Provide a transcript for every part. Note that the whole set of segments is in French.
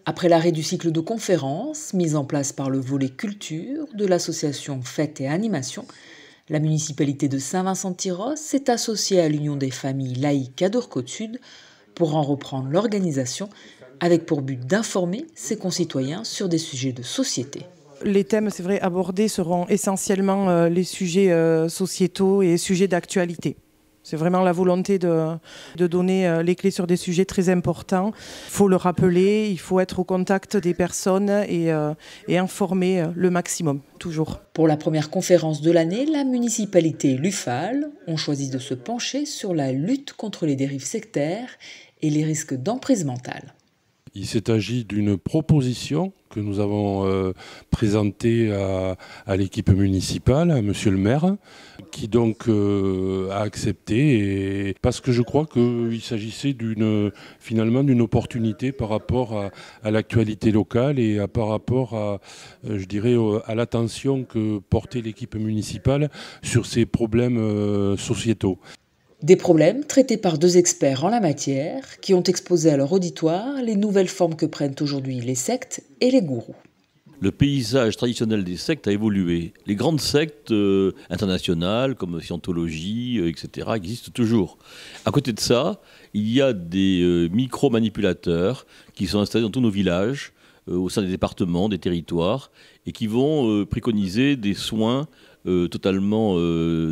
Après l'arrêt du cycle de conférences mis en place par le volet culture de l'association Fêtes et Animation, la municipalité de Saint-Vincent-de-Tyrosse s'est associée à l'Union des familles laïques Cadore-Côte-Sud pour en reprendre l'organisation avec pour but d'informer ses concitoyens sur des sujets de société. Les thèmes, c'est vrai, abordés seront essentiellement les sujets sociétaux et sujets d'actualité. C'est vraiment la volonté de donner les clés sur des sujets très importants. Il faut le rappeler, il faut être au contact des personnes et informer le maximum, toujours. Pour la première conférence de l'année, la municipalité et l'UFAL ont choisi de se pencher sur la lutte contre les dérives sectaires et les risques d'emprise mentale. Il s'est agi d'une proposition que nous avons présentée à l'équipe municipale, à monsieur le maire, qui donc a accepté, et parce que je crois qu'il s'agissait finalement d'une opportunité par rapport à l'actualité locale et par rapport à l'attention que portait l'équipe municipale sur ces problèmes sociétaux. Des problèmes traités par deux experts en la matière qui ont exposé à leur auditoire les nouvelles formes que prennent aujourd'hui les sectes et les gourous. Le paysage traditionnel des sectes a évolué. Les grandes sectes internationales comme Scientologie, etc. existent toujours. À côté de ça, il y a des micro-manipulateurs qui sont installés dans tous nos villages, au sein des départements, des territoires, et qui vont préconiser des soins totalement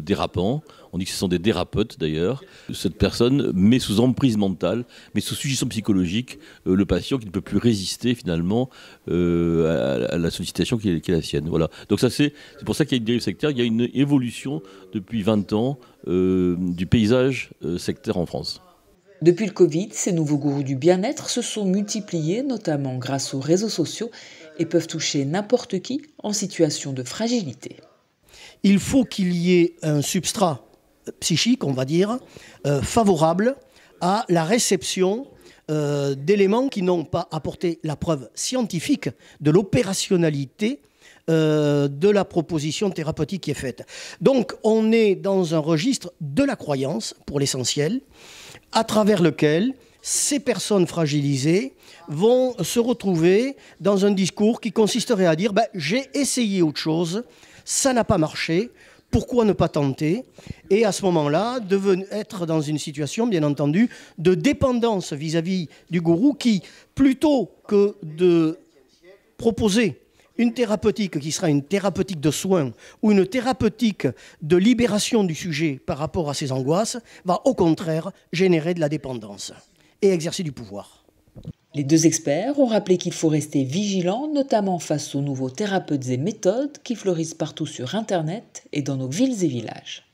dérapants. On dit que ce sont des dérapeutes d'ailleurs. Cette personne met sous emprise mentale, met sous suggestion psychologique le patient qui ne peut plus résister finalement à la sollicitation qui est la sienne. Voilà. Donc c'est pour ça qu'il y a une dérive sectaire, il y a une évolution depuis 20 ans du paysage sectaire en France. Depuis le Covid, ces nouveaux gourous du bien-être se sont multipliés, notamment grâce aux réseaux sociaux, et peuvent toucher n'importe qui en situation de fragilité. Il faut qu'il y ait un substrat psychique, on va dire, favorable à la réception d'éléments qui n'ont pas apporté la preuve scientifique de l'opérationnalité de la proposition thérapeutique qui est faite. Donc on est dans un registre de la croyance, pour l'essentiel, à travers lequel ces personnes fragilisées vont se retrouver dans un discours qui consisterait à dire j'ai essayé autre chose, ça n'a pas marché, pourquoi ne pas tenter? Et à ce moment-là, être dans une situation, bien entendu, de dépendance vis-à-vis du gourou qui, plutôt que de proposer une thérapeutique qui sera une thérapeutique de soins ou une thérapeutique de libération du sujet par rapport à ses angoisses, va au contraire générer de la dépendance et exercer du pouvoir. Les deux experts ont rappelé qu'il faut rester vigilant, notamment face aux nouveaux thérapeutes et méthodes qui fleurissent partout sur Internet et dans nos villes et villages.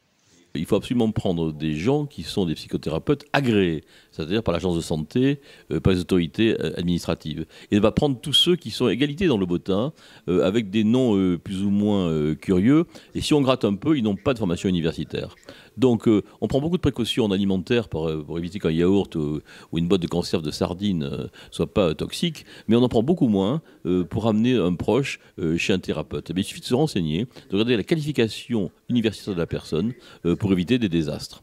Il faut absolument prendre des gens qui sont des psychothérapeutes agréés, c'est-à-dire par l'agence de santé, par les autorités administratives. Et ne pas prendre tous ceux qui sont à égalité dans le bottin, avec des noms plus ou moins curieux. Et si on gratte un peu, ils n'ont pas de formation universitaire. Donc on prend beaucoup de précautions en alimentaire pour éviter qu'un yaourt ou une boîte de conserve de sardines ne soit pas toxique, mais on en prend beaucoup moins pour amener un proche chez un thérapeute. Mais il suffit de se renseigner, de regarder la qualification universitaire de la personne pour éviter des désastres.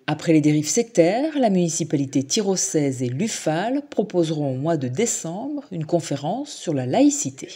Après les dérives sectaires, la municipalité tyrossaise et l'UFAL proposeront au mois de décembre une conférence sur la laïcité.